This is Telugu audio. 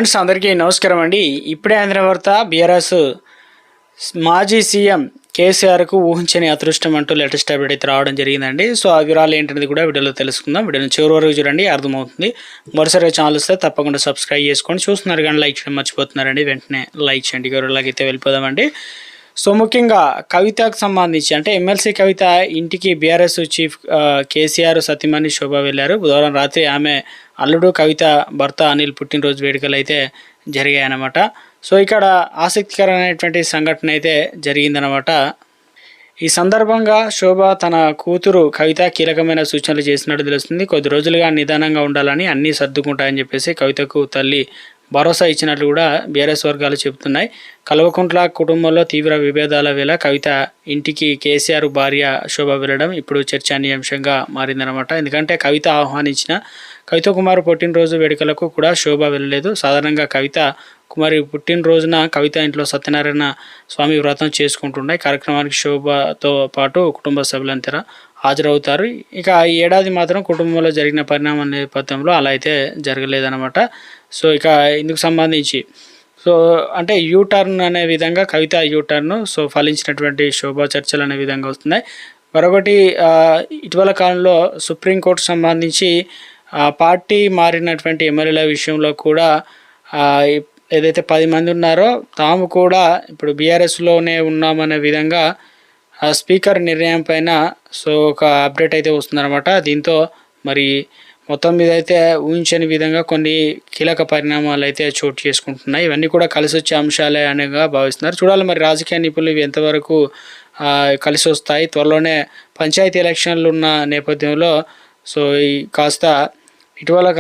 ఫ్రెండ్స్ అందరికీ నమస్కారం అండి. ఇప్పుడే అందిన వార్త, బీఆర్ఎస్ మాజీ సీఎం కేసీఆర్కు ఊహించని అదృష్టం అంటూ లేటెస్ట్ అప్డేట్ అయితే రావడం జరిగిందండి. సో ఆ వివరాలు ఏంటనేది కూడా వీడియోలో తెలుసుకుందాం. వీడియోని చివరి వరకు చూడండి, అర్థమవుతుంది. మరోసారి ఛానల్ వస్తే తప్పకుండా సబ్స్క్రైబ్ చేసుకోండి. చూస్తున్నారు కానీ లైక్ చేయడం మర్చిపోతున్నారండి, వెంటనే లైక్ చేయండి. వివరాలకి అయితే వెళ్ళిపోదామండి. సో ముఖ్యంగా కవితకు సంబంధించి అంటే ఎమ్మెల్సీ కవిత ఇంటికి బీఆర్ఎస్ చీఫ్ కేసీఆర్ సతీమణి శోభ వెళ్ళారు. బుధవారం రాత్రి ఆమె అల్లుడు కవిత భర్త అనిల్ పుట్టినరోజు వేడుకలు అయితే జరిగాయన్నమాట. సో ఇక్కడ ఆసక్తికరమైనటువంటి సంఘటన అయితే జరిగిందనమాట. ఈ సందర్భంగా శోభ తన కూతురు కవిత కీలకమైన సూచనలు చేసినట్టు తెలుస్తుంది. కొద్ది రోజులుగా నిదానంగా ఉండాలని, అన్నీ సర్దుకుంటాయని చెప్పేసి కవితకు తల్లి భరోసా ఇచ్చినట్లు కూడా బీఆర్ఎస్ వర్గాలు చెబుతున్నాయి. కల్వకుంట్ల కుటుంబంలో తీవ్ర విభేదాల వేళ కవిత ఇంటికి కేసీఆర్ భార్య శోభ వెళ్ళడం ఇప్పుడు చర్చనీయాంశంగా మారిందనమాట. ఎందుకంటే కవిత ఆహ్వానించిన కవిత కుమార్ పుట్టినరోజు వేడుకలకు కూడా శోభ వెళ్ళలేదు. సాధారణంగా కవిత కుమారి పుట్టినరోజున కవిత ఇంట్లో సత్యనారాయణ స్వామి వ్రతం చేసుకుంటున్నాయి. కార్యక్రమానికి శోభతో పాటు కుటుంబ సభ్యులంతా హాజరవుతారు. ఇక ఈ ఏడాది మాత్రం కుటుంబంలో జరిగిన పరిణామాల నేపథ్యంలో అలా అయితే జరగలేదన్నమాట. సో ఇక ఇందుకు సంబంధించి అంటే యూటర్న్ అనే విధంగా కవిత యూటర్న్ ఫలించినటువంటి శోభా చర్చలు అనే విధంగా వస్తున్నాయి. మరొకటి ఇటీవల కాలంలో సుప్రీంకోర్టు సంబంధించి పార్టీ మారినటువంటి ఎమ్మెల్యేల విషయంలో కూడా ఏదైతే 10 మంది ఉన్నారో తాము కూడా ఇప్పుడు బీఆర్ఎస్లోనే ఉన్నామనే విధంగా స్పీకర్ నిర్ణయం పైన ఒక అప్డేట్ అయితే వస్తుందన్నమాట. దీంతో మరి మొత్తం మీద అయితే ఊహించని విధంగా కొన్ని కీలక పరిణామాలు అయితే చోటు చేసుకుంటున్నాయి. ఇవన్నీ కూడా కలిసి వచ్చే అంశాలే అనేగా భావిస్తున్నారు. చూడాలి మరి రాజకీయ నిపుణులు ఇవి ఎంతవరకు కలిసి వస్తాయి. త్వరలోనే పంచాయతీ ఎలక్షన్లు ఉన్న నేపథ్యంలో ఈ ఇటీవల